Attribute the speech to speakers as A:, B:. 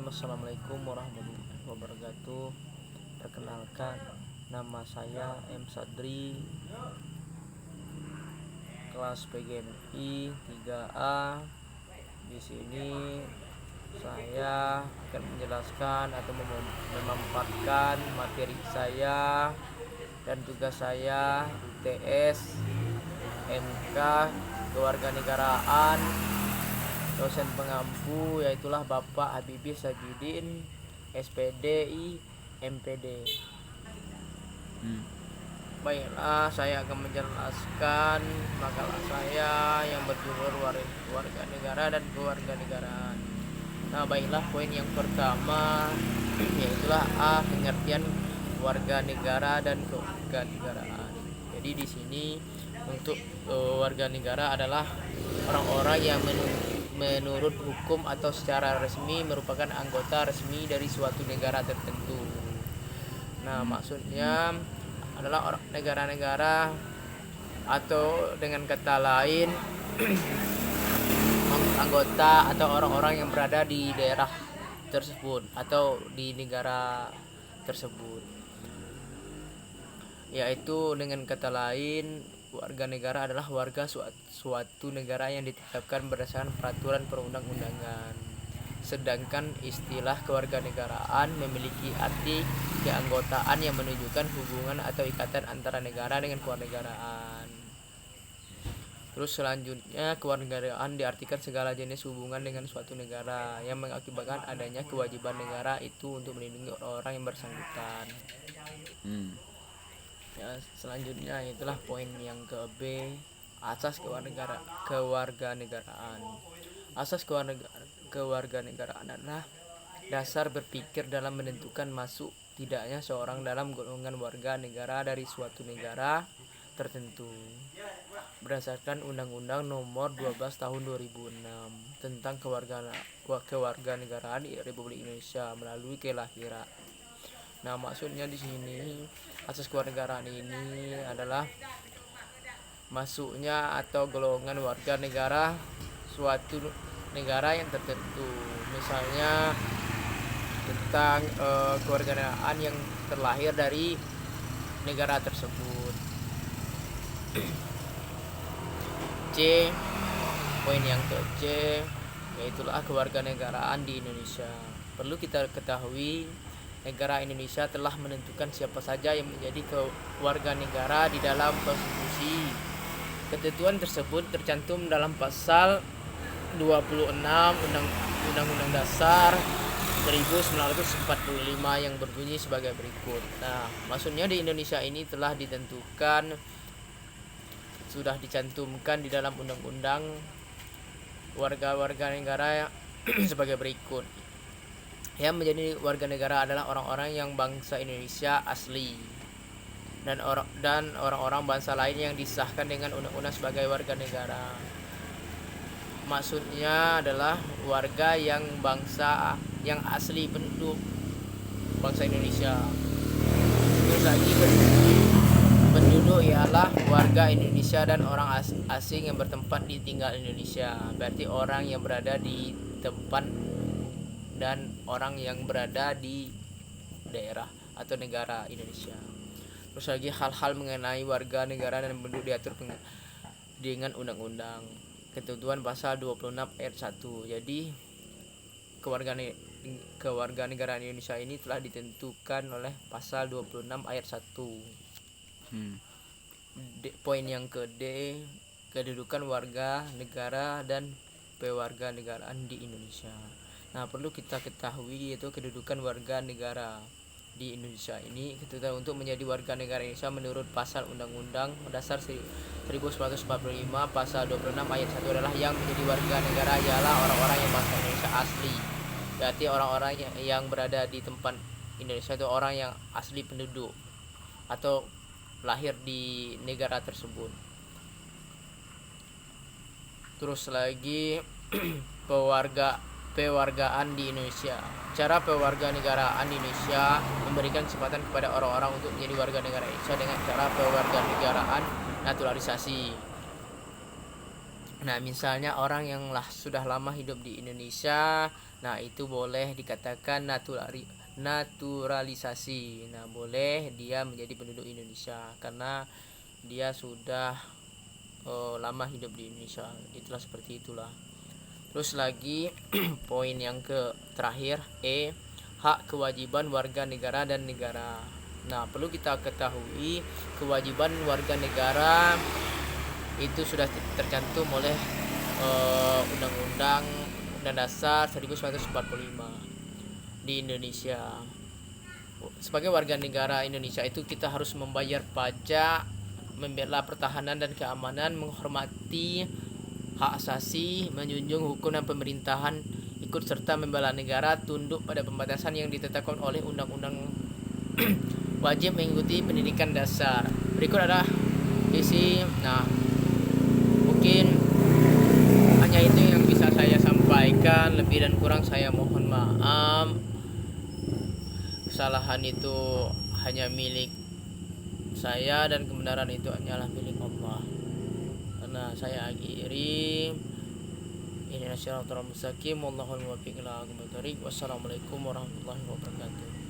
A: Assalamualaikum warahmatullahi wabarakatuh. Perkenalkan, nama saya M Sadri, kelas PGMI 3A. Di sini saya akan menjelaskan atau memaparkan materi saya dan tugas saya TS NK Kewarganegaraan. Dosen pengampu yaitulah Bapak Habibie Sajudin, SPDI MPD. Baiklah, saya akan menjelaskan makalah saya yang berjudul warga negara dan kewarganegaraan. Nah, baiklah, poin yang pertama yaitulah pengertian warga negara dan kewarganegaraan. Jadi di sini untuk warga negara adalah orang-orang yang menurut hukum atau secara resmi merupakan anggota resmi dari suatu negara tertentu. Nah, maksudnya adalah negara-negara atau dengan kata lain anggota atau orang-orang yang berada di daerah tersebut atau di negara tersebut. Yaitu dengan kata lain, warga negara adalah warga suatu negara yang ditetapkan berdasarkan peraturan perundang-undangan. Sedangkan istilah kewarganegaraan memiliki arti keanggotaan yang menunjukkan hubungan atau ikatan antara negara dengan kewarganegaraan. Terus selanjutnya, kewarganegaraan diartikan segala jenis hubungan dengan suatu negara yang mengakibatkan adanya kewajiban negara itu untuk melindungi orang-orang yang bersangkutan. Ya, selanjutnya itulah poin yang ke B, asas kewarganegaraan. Asas kewarganegaraan adalah dasar berpikir dalam menentukan masuk tidaknya seorang dalam golongan warga negara dari suatu negara tertentu berdasarkan Undang-Undang Nomor 12 Tahun 2006 tentang kewarganegaraan di Republik Indonesia melalui kelahiran. Nah, maksudnya di sini asas kewarganegaraan ini adalah masuknya atau golongan warga negara suatu negara yang tertentu. Misalnya tentang kewarganegaraan yang terlahir dari negara tersebut. C, poin yang ke C, yaitulah kewarganegaraan di Indonesia. Perlu kita ketahui, negara Indonesia telah menentukan siapa saja yang menjadi kewarganegara di dalam konstitusi. Ketentuan tersebut tercantum dalam pasal 26 Undang-Undang Dasar 1945 yang berbunyi sebagai berikut. Nah, maksudnya di Indonesia ini telah sudah dicantumkan di dalam undang-undang warga negara sebagai berikut. Yang menjadi warga negara adalah orang-orang yang bangsa Indonesia asli dan orang-orang bangsa lain yang disahkan dengan undang-undang sebagai warga negara. Maksudnya adalah warga yang asli penduduk bangsa Indonesia. Terus lagi penduduk ialah warga Indonesia dan orang asing yang bertempat di tinggal Indonesia. Berarti orang yang berada di tempat dan orang yang berada di daerah atau negara Indonesia. Terus lagi hal-hal mengenai warga negara dan penduduk diatur dengan undang-undang. Ketentuan pasal 26 ayat 1. Jadi kewarganegaraan Indonesia ini telah ditentukan oleh pasal 26 ayat 1. Poin yang ke D, kedudukan warga negara dan kewarganegaraan di Indonesia. Nah, perlu kita ketahui yaitu kedudukan warga negara di Indonesia ini untuk menjadi warga negara Indonesia menurut pasal Undang-Undang Dasar 1945 pasal 26 ayat 1 adalah yang menjadi warga negara ialah orang-orang yang bangsa Indonesia asli. Berarti orang-orang yang berada di tempat Indonesia itu orang yang asli penduduk atau lahir di negara tersebut. Terus lagi pewargaan di Indonesia. Cara pewarganegaraan di Indonesia memberikan kesempatan kepada orang-orang untuk menjadi warga negara Indonesia dengan cara pewarganegaraan naturalisasi. Nah, misalnya orang yang sudah lama hidup di Indonesia, nah itu boleh dikatakan naturalisasi. Nah, boleh dia menjadi penduduk Indonesia karena dia sudah lama hidup di Indonesia. Itulah seperti itulah. Terus lagi poin yang terakhir, hak kewajiban warga negara dan negara. Nah, perlu kita ketahui kewajiban warga negara itu sudah tercantum oleh Undang-Undang Dasar 1945 di Indonesia. Sebagai warga negara Indonesia itu kita harus membayar pajak, membela pertahanan dan keamanan, menghormati hak asasi, menjunjung hukum dan pemerintahan, ikut serta membela negara, tunduk pada pembatasan yang ditetapkan oleh undang-undang, wajib mengikuti pendidikan dasar. Berikut adalah isi. Nah, mungkin hanya itu yang bisa saya sampaikan, lebih dan kurang saya mohon maaf. Kesalahan itu hanya milik saya dan kebenaran itu hanyalah milik Allah. Karena saya akhiri, ini nasyaratul mustaqim, wallahul muwaffiq ila aqwamit thoriq. Wassalamualaikum warahmatullahi wabarakatuh.